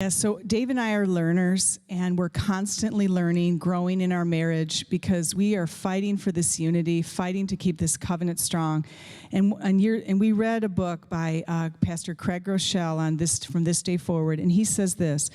Yeah, so Dave and I are learners, and we're constantly learning, growing in our marriage, because we are fighting for this unity, fighting to keep this covenant strong. And we read a book by Pastor Craig Groeschel on this, From This Day Forward, and he says this.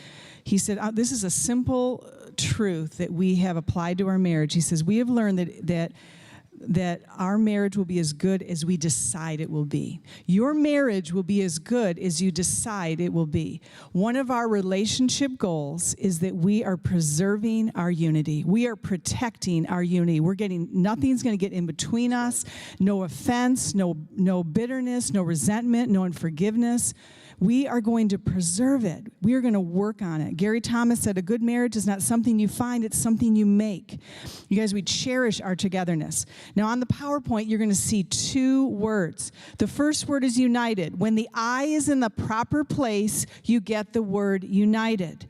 He said, this is a simple truth that we have applied to our marriage. He says, we have learned that our marriage will be as good as we decide it will be. Your marriage will be as good as you decide it will be. One of our relationship goals is that we are preserving our unity. We are protecting our unity. Nothing's going to get in between us. No offense, no bitterness, no resentment, no unforgiveness. We are going to preserve it. We are going to work on it. Gary Thomas said, a good marriage is not something you find, it's something you make. You guys, we cherish our togetherness. Now, on the PowerPoint, you're going to see two words. The first word is united. When the I is in the proper place, you get the word united.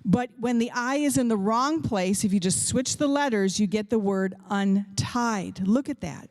But when the I is in the wrong place, if you just switch the letters, you get the word untied. Look at that.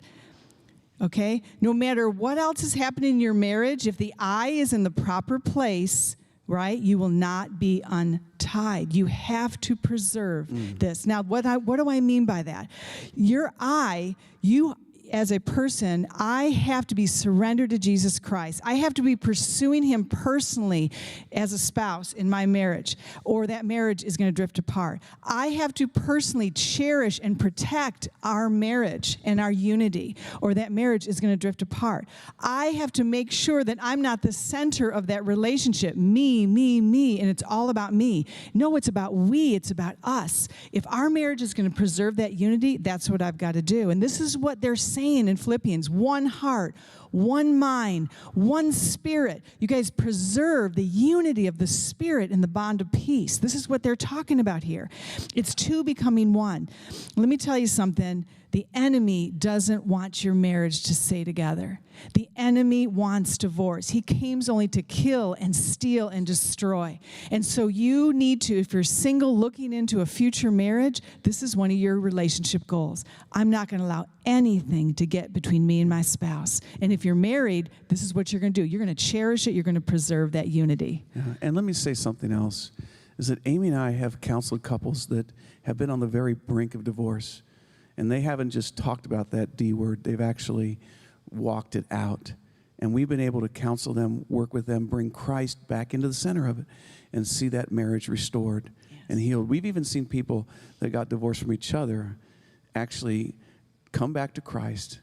Okay? No matter what else is happening in your marriage, if the I is in the proper place, right, you will not be untied. You have to preserve this. Now, what do I mean by that? Your I, you as a person, I have to be surrendered to Jesus Christ. I have to be pursuing him personally as a spouse in my marriage, or that marriage is going to drift apart. I have to personally cherish and protect our marriage and our unity, or that marriage is going to drift apart. I have to make sure that I'm not the center of that relationship. Me, and it's all about me. No, it's about we. It's about us. If our marriage is going to preserve that unity, that's what I've got to do. And this is what they're saying in Philippians: one heart, one mind, one spirit. You guys preserve the unity of the spirit in the bond of peace. This is what they're talking about here. It's two becoming one. Let me tell you something. The enemy doesn't want your marriage to stay together. The enemy wants divorce. He comes only to kill and steal and destroy. And so you need to, if you're single looking into a future marriage, this is one of your relationship goals. I'm not going to allow anything to get between me and my spouse. And if you're married, this is what you're going to do. You're going to cherish it. You're going to preserve that unity. Yeah. And let me say something else, is that Amy and I have counseled couples that have been on the very brink of divorce. And they haven't just talked about that D word. They've actually walked it out. And we've been able to counsel them, work with them, bring Christ back into the center of it, and see that marriage restored and healed. We've even seen people that got divorced from each other actually come back to Christ,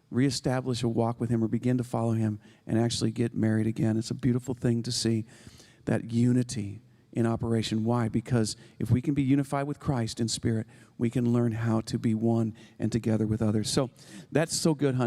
reestablish a walk with him or begin to follow him, and actually get married again. It's a beautiful thing to see that unity in operation. Why? Because if we can be unified with Christ in spirit, we can learn how to be one and together with others. So that's so good, honey.